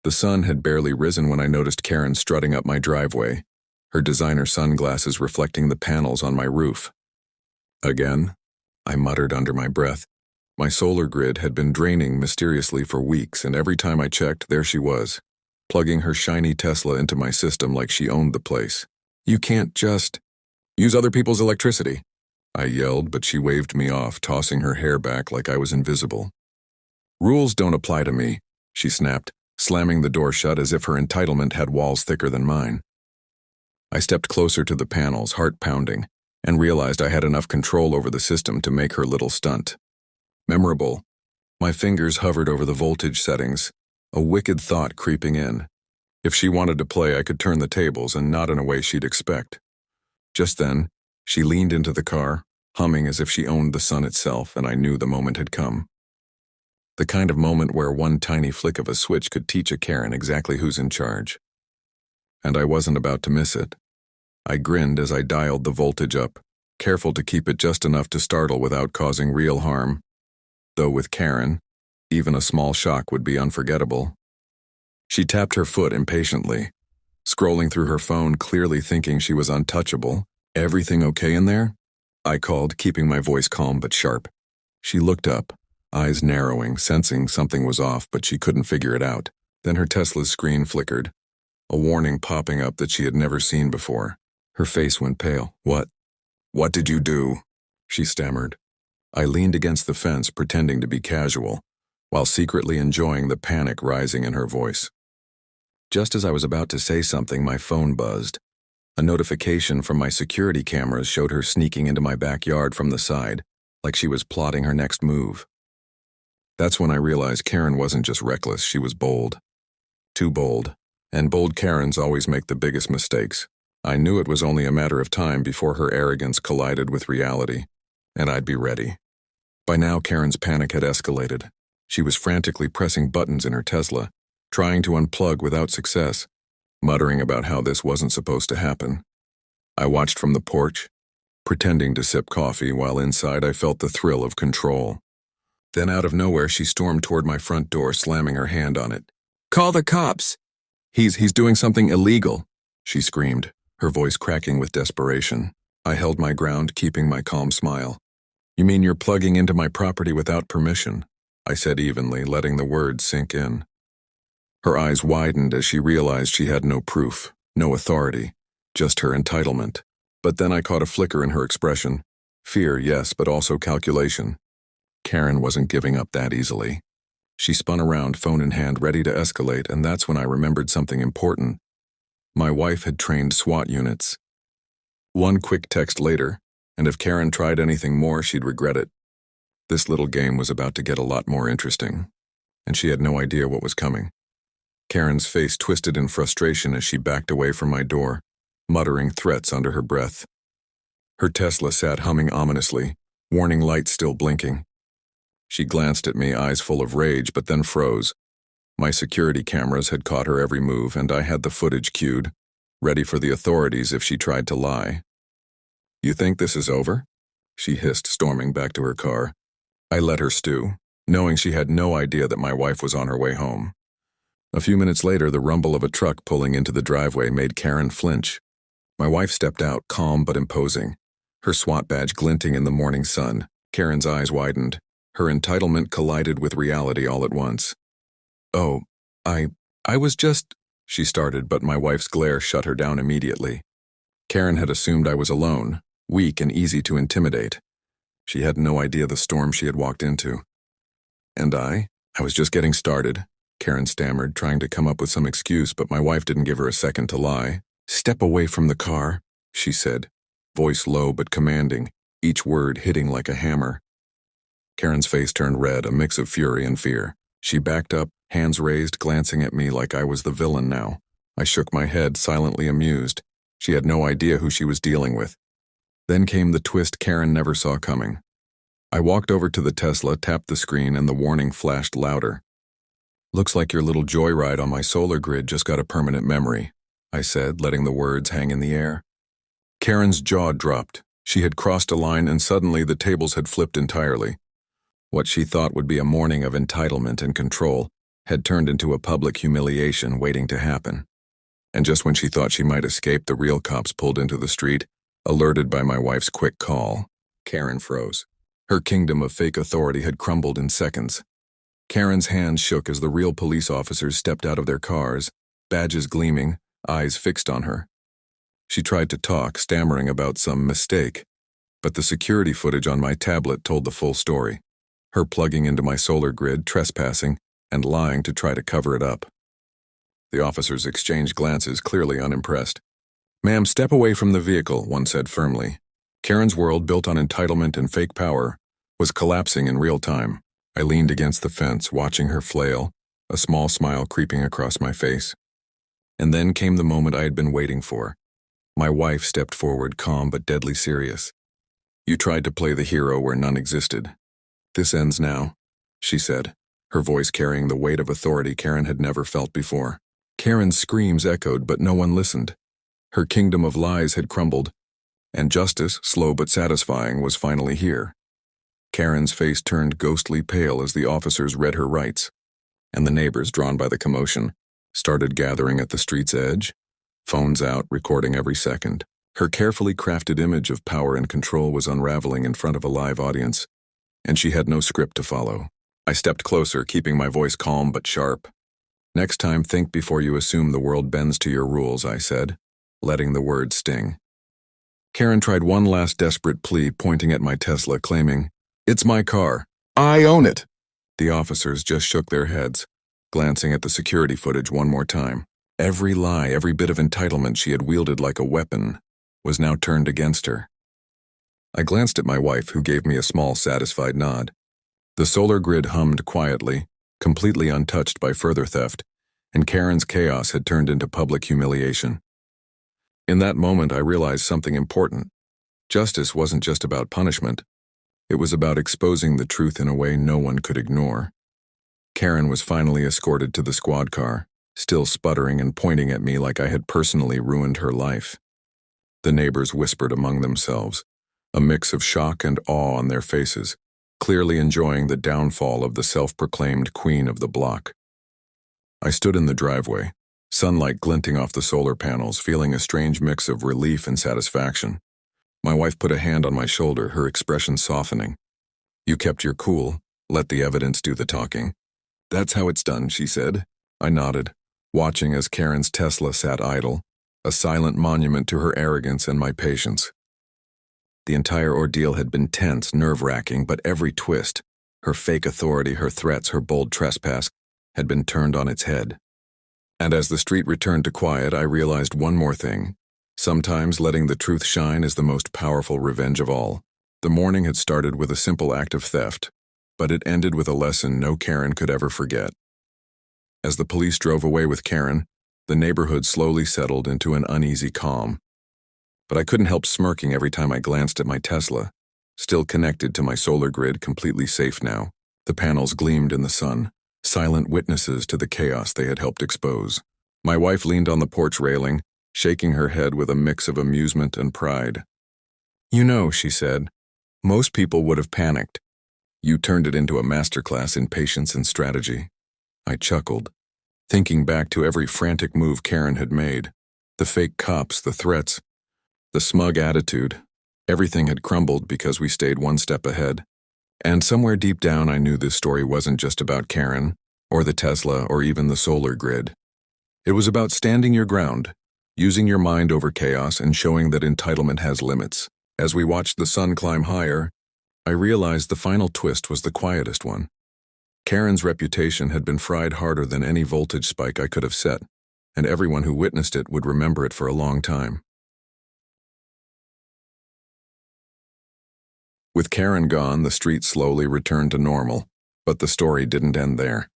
The sun had barely risen when I noticed Karen strutting up my driveway, her designer sunglasses reflecting the panels on my roof. Again? I muttered under my breath. My solar grid had been draining mysteriously for weeks, and every time I checked, there she was, plugging her shiny Tesla into my system like she owned the place. "You can't just use other people's electricity," I yelled, but she waved me off, tossing her hair back like I was invisible. "Rules don't apply to me," she snapped, slamming the door shut as if her entitlement had walls thicker than mine. I stepped closer to the panels, heart pounding, and realized I had enough control over the system to make her little stunt memorable. My fingers hovered over the voltage settings, a wicked thought creeping in. If she wanted to play, I could turn the tables, and not in a way she'd expect. Just then, she leaned into the car, humming as if she owned the sun itself, and I knew the moment had come. The kind of moment where one tiny flick of a switch could teach a Karen exactly who's in charge. And I wasn't about to miss it. I grinned as I dialed the voltage up, careful to keep it just enough to startle without causing real harm. Though with Karen, even a small shock would be unforgettable. She tapped her foot impatiently, scrolling through her phone, clearly thinking she was untouchable. "Everything okay in there?" I called, keeping my voice calm but sharp. She looked up, eyes narrowing, sensing something was off, but she couldn't figure it out. Then her Tesla's screen flickered, a warning popping up that she had never seen before. Her face went pale. What did you do?" she stammered. I leaned against the fence, pretending to be casual, while secretly enjoying the panic rising in her voice. Just as I was about to say something, my phone buzzed. A notification from my security cameras showed her sneaking into my backyard from the side, like she was plotting her next move. That's when I realized Karen wasn't just reckless, she was bold. Too bold. And bold Karens always make the biggest mistakes. I knew it was only a matter of time before her arrogance collided with reality, and I'd be ready. By now, Karen's panic had escalated. She was frantically pressing buttons in her Tesla, trying to unplug without success, muttering about how this wasn't supposed to happen. I watched from the porch, pretending to sip coffee, while inside I felt the thrill of control. Then out of nowhere, she stormed toward my front door, slamming her hand on it. "Call the cops! He's doing something illegal," she screamed, her voice cracking with desperation. I held my ground, keeping my calm smile. "You mean you're plugging into my property without permission?" I said evenly, letting the words sink in. Her eyes widened as she realized she had no proof, no authority, just her entitlement. But then I caught a flicker in her expression. Fear, yes, but also calculation. Karen wasn't giving up that easily. She spun around, phone in hand, ready to escalate, and that's when I remembered something important. My wife had trained SWAT units. One quick text later, and if Karen tried anything more, she'd regret it. This little game was about to get a lot more interesting, and she had no idea what was coming. Karen's face twisted in frustration as she backed away from my door, muttering threats under her breath. Her Tesla sat humming ominously, warning lights still blinking. She glanced at me, eyes full of rage, but then froze. My security cameras had caught her every move, and I had the footage queued, ready for the authorities if she tried to lie. "You think this is over?" she hissed, storming back to her car. I let her stew, knowing she had no idea that my wife was on her way home. A few minutes later, the rumble of a truck pulling into the driveway made Karen flinch. My wife stepped out, calm but imposing, her SWAT badge glinting in the morning sun. Karen's eyes widened. Her entitlement collided with reality all at once. "Oh, I was just," she started, but my wife's glare shut her down immediately. Karen had assumed I was alone, weak and easy to intimidate. She had no idea the storm she had walked into. "And I was just getting started," Karen stammered, trying to come up with some excuse, but my wife didn't give her a second to lie. "Step away from the car," she said, voice low but commanding, each word hitting like a hammer. Karen's face turned red, a mix of fury and fear. She backed up, hands raised, glancing at me like I was the villain now. I shook my head, silently amused. She had no idea who she was dealing with. Then came the twist Karen never saw coming. I walked over to the Tesla, tapped the screen, and the warning flashed louder. "Looks like your little joyride on my solar grid just got a permanent memory," I said, letting the words hang in the air. Karen's jaw dropped. She had crossed a line, and suddenly the tables had flipped entirely. What she thought would be a morning of entitlement and control had turned into a public humiliation waiting to happen. And just when she thought she might escape, the real cops pulled into the street, alerted by my wife's quick call. Karen froze. Her kingdom of fake authority had crumbled in seconds. Karen's hands shook as the real police officers stepped out of their cars, badges gleaming, eyes fixed on her. She tried to talk, stammering about some mistake, but the security footage on my tablet told the full story. Her plugging into my solar grid, trespassing, and lying to try to cover it up. The officers exchanged glances, clearly unimpressed. "Ma'am, step away from the vehicle," one said firmly. Karen's world, built on entitlement and fake power, was collapsing in real time. I leaned against the fence, watching her flail, a small smile creeping across my face. And then came the moment I had been waiting for. My wife stepped forward, calm but deadly serious. "You tried to play the hero where none existed. This ends now," she said, her voice carrying the weight of authority Karen had never felt before. Karen's screams echoed, but no one listened. Her kingdom of lies had crumbled, and justice, slow but satisfying, was finally here. Karen's face turned ghostly pale as the officers read her rights, and the neighbors, drawn by the commotion, started gathering at the street's edge, phones out, recording every second. Her carefully crafted image of power and control was unraveling in front of a live audience, and she had no script to follow. I stepped closer, keeping my voice calm but sharp. "Next time, think before you assume the world bends to your rules," I said, letting the words sting. Karen tried one last desperate plea, pointing at my Tesla, claiming, "It's my car. I own it." The officers just shook their heads, glancing at the security footage one more time. Every lie, every bit of entitlement she had wielded like a weapon, was now turned against her. I glanced at my wife, who gave me a small, satisfied nod. The solar grid hummed quietly, completely untouched by further theft, and Karen's chaos had turned into public humiliation. In that moment, I realized something important. Justice wasn't just about punishment. It was about exposing the truth in a way no one could ignore. Karen was finally escorted to the squad car, still sputtering and pointing at me like I had personally ruined her life. The neighbors whispered among themselves, a mix of shock and awe on their faces, clearly enjoying the downfall of the self-proclaimed queen of the block. I stood in the driveway, sunlight glinting off the solar panels, feeling a strange mix of relief and satisfaction. My wife put a hand on my shoulder, her expression softening. "You kept your cool. Let the evidence do the talking." "That's how it's done," she said. I nodded, watching as Karen's Tesla sat idle, a silent monument to her arrogance and my patience. The entire ordeal had been tense, nerve-wracking, but every twist, her fake authority, her threats, her bold trespass, had been turned on its head. And as the street returned to quiet, I realized one more thing. Sometimes letting the truth shine is the most powerful revenge of all. The morning had started with a simple act of theft, but it ended with a lesson no Karen could ever forget. As the police drove away with Karen, the neighborhood slowly settled into an uneasy calm. But I couldn't help smirking every time I glanced at my Tesla, still connected to my solar grid, completely safe now. The panels gleamed in the sun, silent witnesses to the chaos they had helped expose. My wife leaned on the porch railing, shaking her head with a mix of amusement and pride. "You know," she said, "most people would have panicked. You turned it into a masterclass in patience and strategy." I chuckled, thinking back to every frantic move Karen had made. The fake cops, the threats, the smug attitude. Everything had crumbled because we stayed one step ahead. And somewhere deep down, I knew this story wasn't just about Karen, or the Tesla, or even the solar grid. It was about standing your ground, using your mind over chaos, and showing that entitlement has limits. As we watched the sun climb higher, I realized the final twist was the quietest one. Karen's reputation had been fried harder than any voltage spike I could have set, and everyone who witnessed it would remember it for a long time. With Karen gone, the street slowly returned to normal, but the story didn't end there.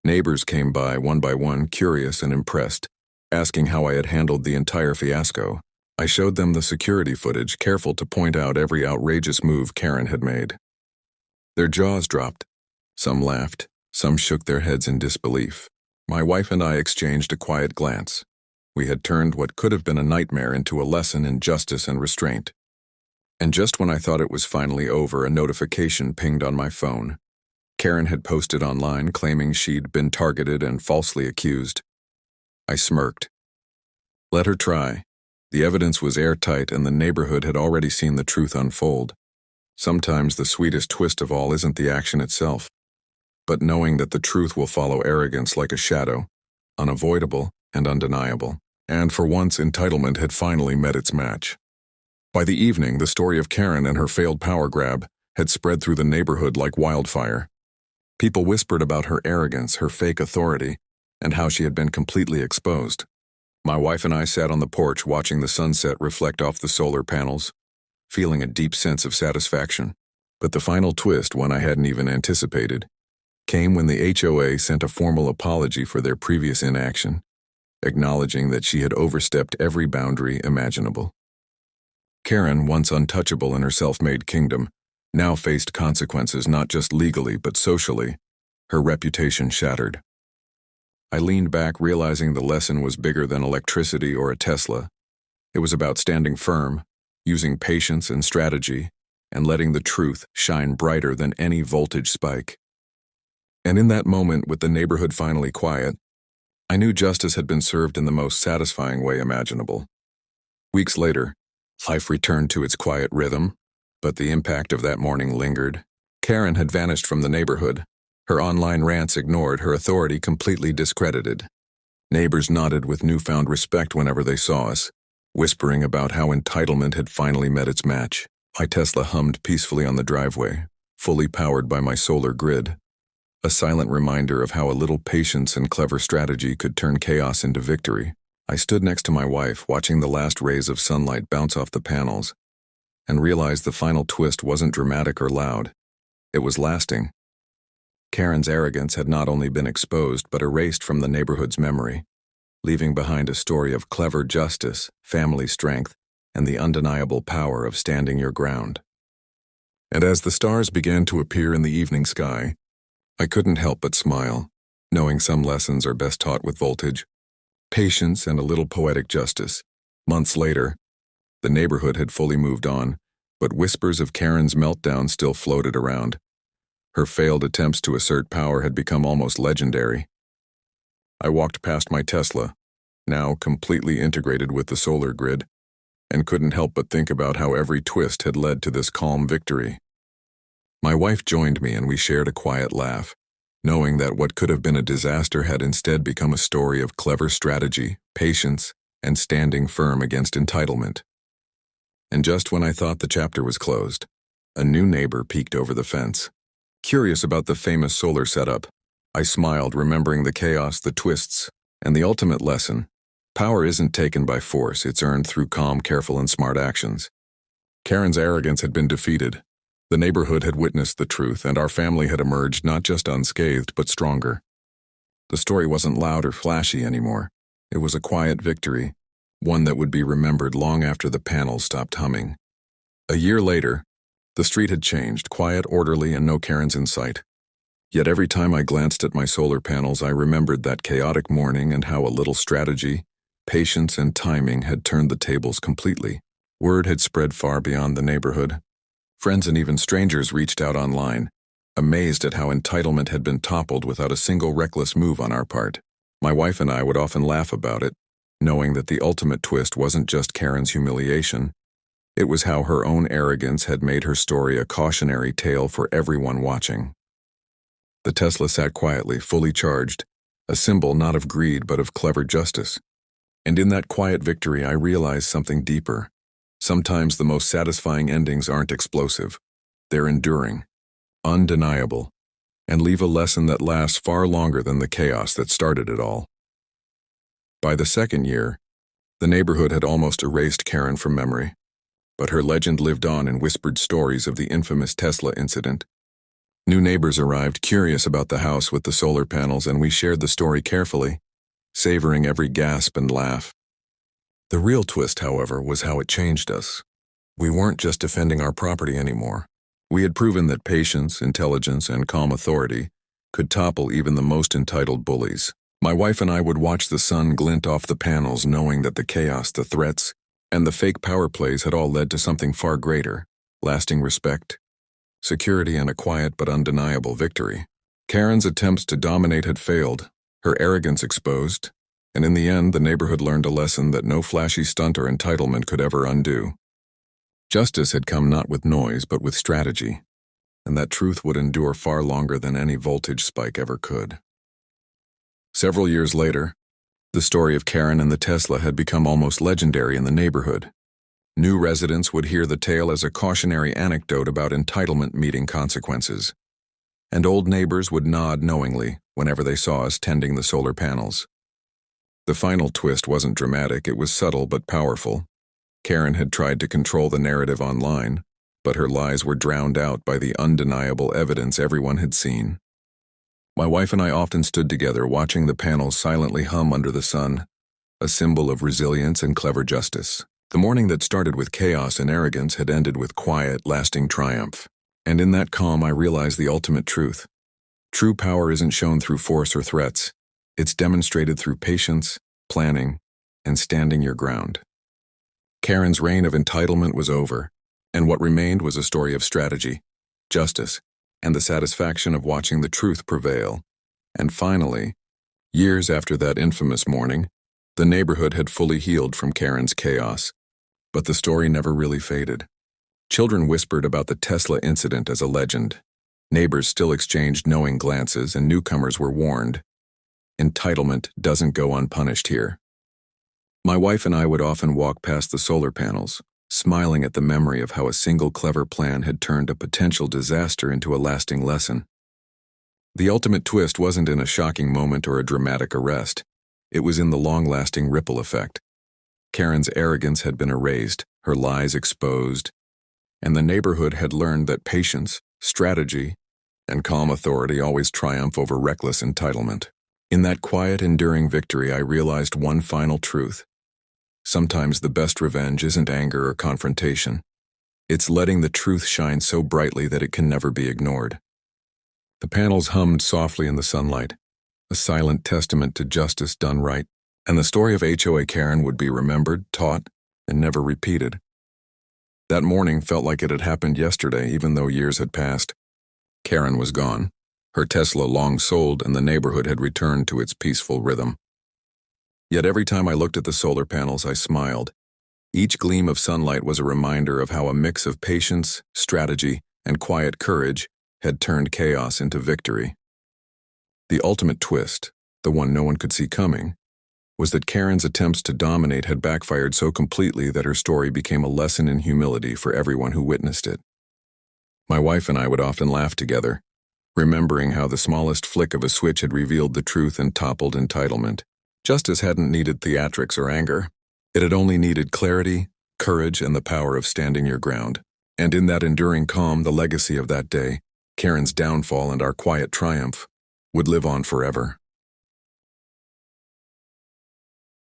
Neighbors came by one, curious and impressed, asking how I had handled the entire fiasco. I showed them the security footage, careful to point out every outrageous move Karen had made. Their jaws dropped. Some laughed, some shook their heads in disbelief. My wife and I exchanged a quiet glance. We had turned what could have been a nightmare into a lesson in justice and restraint. And just when I thought it was finally over, a notification pinged on my phone. Karen had posted online claiming she'd been targeted and falsely accused. I smirked. Let her try. The evidence was airtight and the neighborhood had already seen the truth unfold. Sometimes the sweetest twist of all isn't the action itself, but knowing that the truth will follow arrogance like a shadow, unavoidable and undeniable. And for once, entitlement had finally met its match. By the evening, the story of Karen and her failed power grab had spread through the neighborhood like wildfire. People whispered about her arrogance, her fake authority, and how she had been completely exposed. My wife and I sat on the porch watching the sunset reflect off the solar panels, feeling a deep sense of satisfaction. But the final twist, one I hadn't even anticipated, came when the HOA sent a formal apology for their previous inaction, acknowledging that she had overstepped every boundary imaginable. Karen, once untouchable in her self-made kingdom, now faced consequences not just legally but socially, her reputation shattered. I leaned back, realizing the lesson was bigger than electricity or a Tesla. It was about standing firm, using patience and strategy, and letting the truth shine brighter than any voltage spike. And in that moment, with the neighborhood finally quiet, I knew justice had been served in the most satisfying way imaginable. Weeks later, life returned to its quiet rhythm, but the impact of that morning lingered. Karen had vanished from the neighborhood, her online rants ignored, her authority completely discredited. Neighbors nodded with newfound respect whenever they saw us, whispering about how entitlement had finally met its match. My Tesla hummed peacefully on the driveway, fully powered by my solar grid, a silent reminder of how a little patience and clever strategy could turn chaos into victory. I stood next to my wife, watching the last rays of sunlight bounce off the panels, and realized the final twist wasn't dramatic or loud. It was lasting. Karen's arrogance had not only been exposed but erased from the neighborhood's memory, leaving behind a story of clever justice, family strength, and the undeniable power of standing your ground. And as the stars began to appear in the evening sky, I couldn't help but smile, knowing some lessons are best taught with voltage, patience, and a little poetic justice. Months later, the neighborhood had fully moved on, but whispers of Karen's meltdown still floated around. Her failed attempts to assert power had become almost legendary. I walked past my Tesla, now completely integrated with the solar grid, and couldn't help but think about how every twist had led to this calm victory. My wife joined me and we shared a quiet laugh, knowing that what could have been a disaster had instead become a story of clever strategy, patience, and standing firm against entitlement. And just when I thought the chapter was closed, a new neighbor peeked over the fence. Curious about the famous solar setup, I smiled, remembering the chaos, the twists, and the ultimate lesson. Power isn't taken by force, it's earned through calm, careful, and smart actions. Karen's arrogance had been defeated. The neighborhood had witnessed the truth, and our family had emerged not just unscathed, but stronger. The story wasn't loud or flashy anymore. It was a quiet victory, one that would be remembered long after the panels stopped humming. A year later, the street had changed, quiet, orderly, and no Karens in sight. Yet every time I glanced at my solar panels, I remembered that chaotic morning and how a little strategy, patience, and timing had turned the tables completely. Word had spread far beyond the neighborhood. Friends and even strangers reached out online, amazed at how entitlement had been toppled without a single reckless move on our part. My wife and I would often laugh about it, knowing that the ultimate twist wasn't just Karen's humiliation. It was how her own arrogance had made her story a cautionary tale for everyone watching. The Tesla sat quietly, fully charged, a symbol not of greed but of clever justice. And in that quiet victory, I realized something deeper. Sometimes the most satisfying endings aren't explosive. They're enduring, undeniable, and leave a lesson that lasts far longer than the chaos that started it all. By the second year, the neighborhood had almost erased Karen from memory, but her legend lived on in whispered stories of the infamous Tesla incident. New neighbors arrived, curious about the house with the solar panels, and we shared the story carefully, savoring every gasp and laugh. The real twist, however, was how it changed us. We weren't just defending our property anymore. We had proven that patience, intelligence, and calm authority could topple even the most entitled bullies. My wife and I would watch the sun glint off the panels, knowing that the chaos, the threats, and the fake power plays had all led to something far greater, lasting respect, security, and a quiet but undeniable victory. Karen's attempts to dominate had failed, her arrogance exposed, and in the end the neighborhood learned a lesson that no flashy stunt or entitlement could ever undo. Justice had come not with noise but with strategy, and that truth would endure far longer than any voltage spike ever could. Several years later, the story of Karen and the Tesla had become almost legendary in the neighborhood. New residents would hear the tale as a cautionary anecdote about entitlement meeting consequences, and old neighbors would nod knowingly whenever they saw us tending the solar panels. The final twist wasn't dramatic, it was subtle but powerful. Karen had tried to control the narrative online, but her lies were drowned out by the undeniable evidence everyone had seen. My wife and I often stood together watching the panels silently hum under the sun, a symbol of resilience and clever justice. The morning that started with chaos and arrogance had ended with quiet, lasting triumph. And in that calm I realized the ultimate truth. True power isn't shown through force or threats. It's demonstrated through patience, planning, and standing your ground. Karen's reign of entitlement was over, and what remained was a story of strategy, justice, and the satisfaction of watching the truth prevail. And finally, years after that infamous morning, the neighborhood had fully healed from Karen's chaos. But the story never really faded. Children whispered about the Tesla incident as a legend. Neighbors still exchanged knowing glances, and newcomers were warned. Entitlement doesn't go unpunished here. My wife and I would often walk past the solar panels, smiling at the memory of how a single clever plan had turned a potential disaster into a lasting lesson. The ultimate twist wasn't in a shocking moment or a dramatic arrest. It was in the long-lasting ripple effect. Karen's arrogance had been erased, her lies exposed, and the neighborhood had learned that patience, strategy, and calm authority always triumph over reckless entitlement. In that quiet, enduring victory, I realized one final truth. Sometimes the best revenge isn't anger or confrontation. It's letting the truth shine so brightly that it can never be ignored. The panels hummed softly in the sunlight, a silent testament to justice done right, and the story of HOA Karen would be remembered, taught, and never repeated. That morning felt like it had happened yesterday, even though years had passed. Karen was gone, her Tesla long sold, and the neighborhood had returned to its peaceful rhythm. Yet every time I looked at the solar panels, I smiled. Each gleam of sunlight was a reminder of how a mix of patience, strategy, and quiet courage had turned chaos into victory. The ultimate twist, the one no one could see coming, was that Karen's attempts to dominate had backfired so completely that her story became a lesson in humility for everyone who witnessed it. My wife and I would often laugh together, remembering how the smallest flick of a switch had revealed the truth and toppled entitlement. Justice hadn't needed theatrics or anger. It had only needed clarity, courage, and the power of standing your ground. And in that enduring calm, the legacy of that day, Karen's downfall and our quiet triumph, would live on forever.